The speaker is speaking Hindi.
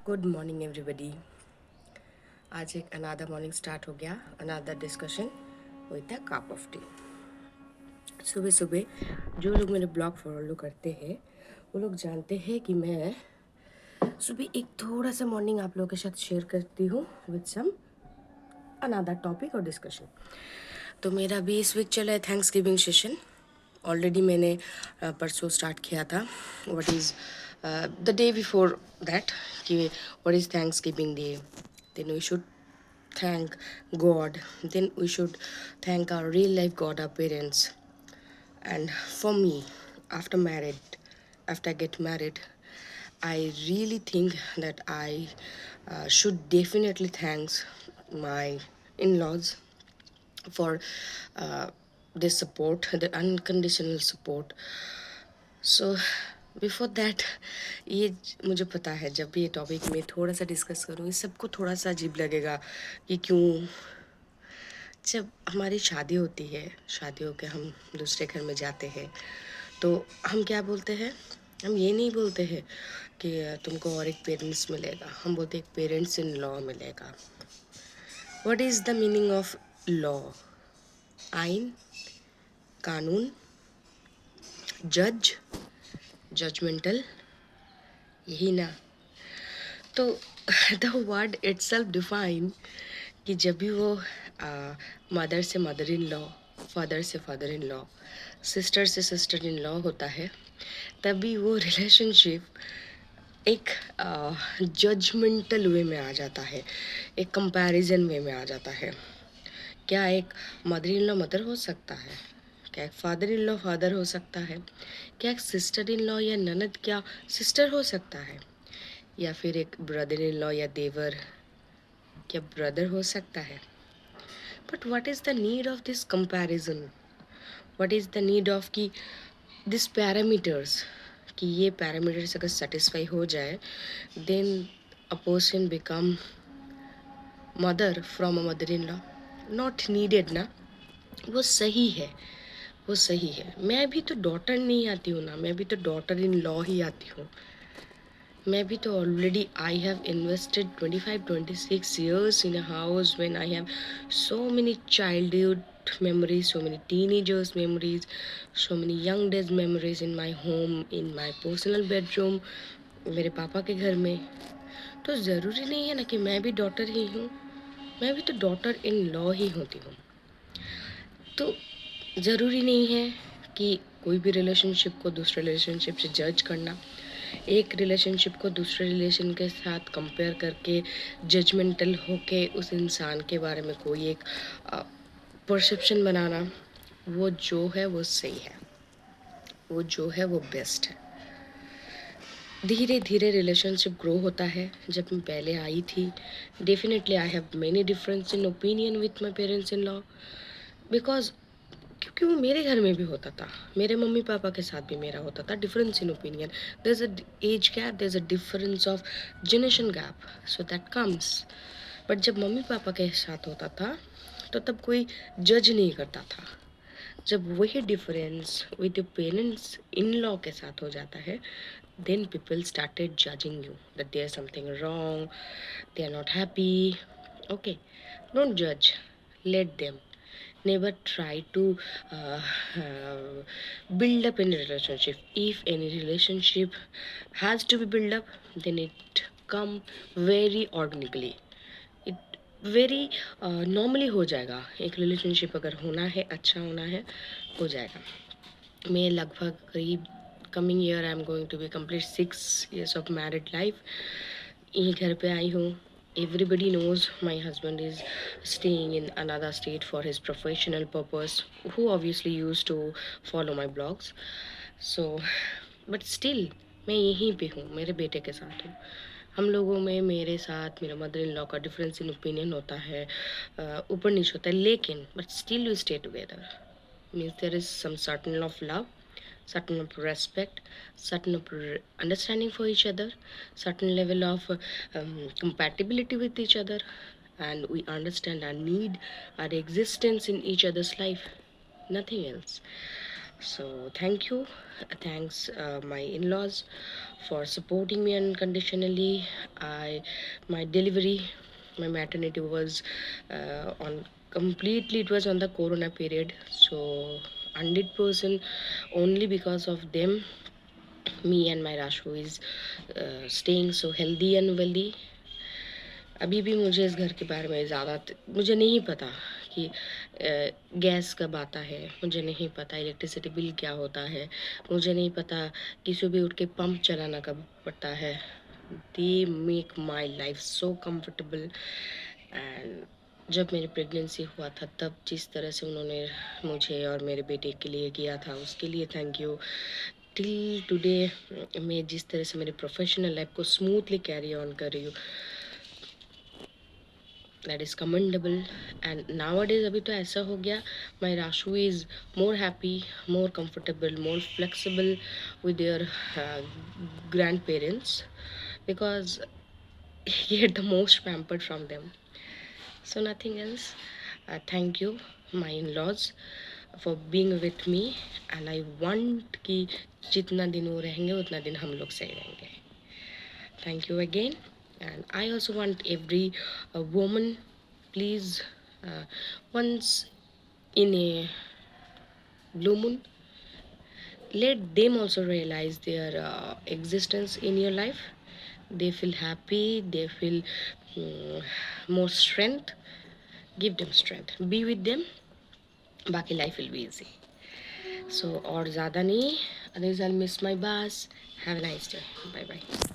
Good morning everybody. आज एक अनादर मॉर्निंग स्टार्ट हो गया, another discussion with a cup of tea. सुबह सुबह जो लोग मेरे ब्लॉग फॉलो करते हैं वो लोग जानते हैं कि मैं सुबह एक थोड़ा सा मॉर्निंग आप लोगों के साथ शेयर करती हूँ विद सम अनादर टॉपिक और डिस्कशन। तो मेरा भी इस वीक चला है थैंक्स गिविंग सेशन। ऑलरेडी मैंने परसों स्टार्ट किया था। What is the day before that कि what is thanksgiving day, then we should thank God, then we should thank our real life God, our parents. And for me, after married, after I get married, I really think that I should definitely thanks my in-laws for this support, the unconditional support. So before that ये मुझे पता है जब भी ये टॉपिक में थोड़ा सा डिस्कस करूँ इस सबको थोड़ा सा अजीब लगेगा कि क्यों। जब हमारी शादी होती है, शादी होकर हम दूसरे घर में जाते हैं तो हम क्या बोलते हैं, हम ये नहीं बोलते हैं कि तुमको और एक पेरेंट्स मिलेगा, हम बोलते हैं एक पेरेंट्स इन लॉ मिलेगा। What is the meaning of law? आइन, कानून, जज, जजमेंटल, यही ना। तो द वर्ड इट्सल्फ डिफाइन कि जब भी वो मदर से मदर इन लॉ, फादर से फादर इन लॉ, सिस्टर से सिस्टर इन लॉ होता है, तभी वो रिलेशनशिप एक जजमेंटल वे में आ जाता है, एक कंपैरिजन वे में आ जाता है। क्या एक मदर इन लॉ मदर हो सकता है? क्या एक फादर इन लॉ फादर हो सकता है? क्या एक सिस्टर इन लॉ या ननद क्या सिस्टर हो सकता है? या फिर एक ब्रदर इन लॉ या देवर क्या ब्रदर हो सकता है? But what is the need of this comparison? What is the need of कि दिस पैरामीटर्स, कि ये पैरामीटर्स अगर सेटिस्फाई हो जाए then a person become mother from a mother in law. Not needed ना। वो सही है, वो सही है। मैं भी तो डॉटर नहीं आती हूँ ना, मैं भी तो डॉटर इन लॉ ही आती हूँ। मैं भी तो already I have invested 25-26 years in a house when I have so many childhood memories, so many teenagers memories, so many young days memories in my home, in my personal bedroom, मेरे पापा के घर में। तो ज़रूरी नहीं है ना कि मैं भी डॉटर ही हूँ, मैं भी तो डॉटर इन लॉ ही होती हूँ। तो ज़रूरी नहीं है कि कोई भी रिलेशनशिप को दूसरे रिलेशनशिप से जज करना, एक रिलेशनशिप को दूसरे रिलेशन के साथ कंपेयर करके जजमेंटल होके उस इंसान के बारे में कोई एक परसेप्शन बनाना, वो जो है वो सही है, वो जो है वो बेस्ट है। धीरे धीरे रिलेशनशिप ग्रो होता है। जब मैं पहले आई थी, definitely I have many difference in opinion with my parents in law, because क्योंकि वो मेरे घर में भी होता था, मेरे मम्मी पापा के साथ भी मेरा होता था difference in opinion. There is a age gap, there is a difference of generation gap, so that comes. But जब मम्मी पापा के साथ होता था तो तब कोई जज नहीं करता था। जब वही difference with parents in law के साथ हो जाता है then people started judging you that there something wrong, they are not happy. Okay, don't जज, let them. Never try to uh, uh, build up any relationship. If any relationship has to be built up, then it come very organically. It very normally हो जाएगा। एक रिलेशनशिप अगर होना है, अच्छा होना है, हो जाएगा। मैं लगभग करीब coming year I am going to be complete 6 years of married life. यहीं घर पे आई हूँ। Everybody knows my husband is staying in another state for his professional purpose, who obviously used to follow my blogs. So, but still मैं यहीं पे हूँ, मेरे बेटे के साथ हूँ। हम लोगों में मेरे साथ मेरा मदर इन लॉ का डिफरेंस इन ओपिनियन होता है, ऊपर नीचे होता है, लेकिन but still we stay together. Means there is some certain of love, certain of respect, certain of understanding for each other, certain level of compatibility with each other, and we understand our need, our existence in each other's life, nothing else. So thank you. Thanks my in-laws for supporting me unconditionally. My delivery, my maternity was on completely, it was on the corona period. So 100% only because of them, me and my Rashu is staying so healthy and wealthy. अभी भी मुझे इस घर के बारे में ज़्यादा मुझे नहीं पता कि गैस कब आता है, मुझे नहीं पता इलेक्ट्रिसिटी बिल क्या होता है, मुझे नहीं पता कि सुबह उठ के पंप चलाना कब पड़ता है. They make my life so comfortable. And जब मेरी प्रेगनेंसी हुआ था तब जिस तरह से उन्होंने मुझे और मेरे बेटे के लिए किया था, उसके लिए थैंक यू. टिल टुडे मैं जिस तरह से मेरे प्रोफेशनल लाइफ को स्मूथली कैरी ऑन कर रही हूँ, that is commendable. And nowadays अभी तो ऐसा हो गया, my Rashu is more happy, more comfortable, more flexible with their grandparents, because he get the most pampered from them. So nothing else. Thank you my in-laws for being with me, and I want कि जितना दिन वो रहेंगे उतना दिन हम लोग सही रहेंगे. Thank you again. And I also want every woman, please, once in a blue moon, let them also realize their existence in your life. They feel happy, they feel more strength. Give them strength, be with them, बाकी life will be easy. So और ज़्यादा नहीं, otherwise I'll miss my bus. Have a nice day. Bye bye.